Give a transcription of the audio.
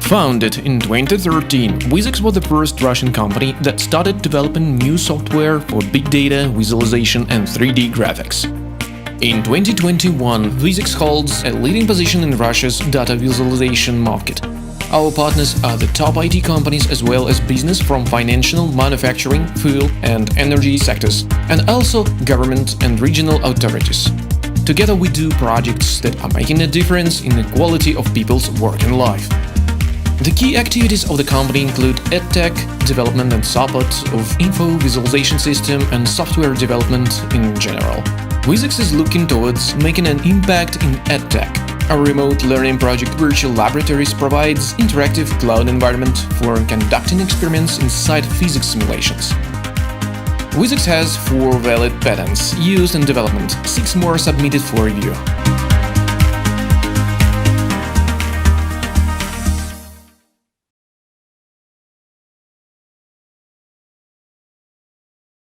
Founded in 2013, Vizex was the first Russian company that started developing new software for big data, visualization and 3D graphics. In 2021, Vizex holds a leading position in Russia's data visualization market. Our partners are the top IT companies as well as business from financial, manufacturing, fuel and energy sectors, and also government and regional authorities. Together we do projects that are making a difference in the quality of people's working life. The key activities of the company include EdTech, development and support of info visualization system and software development in general. Vizex is looking towards making an impact in EdTech. Our remote learning project Virtual Laboratories provides interactive cloud environment for conducting experiments inside physics simulations. Vizex has 4 valid patents used in development, 6 more submitted for review.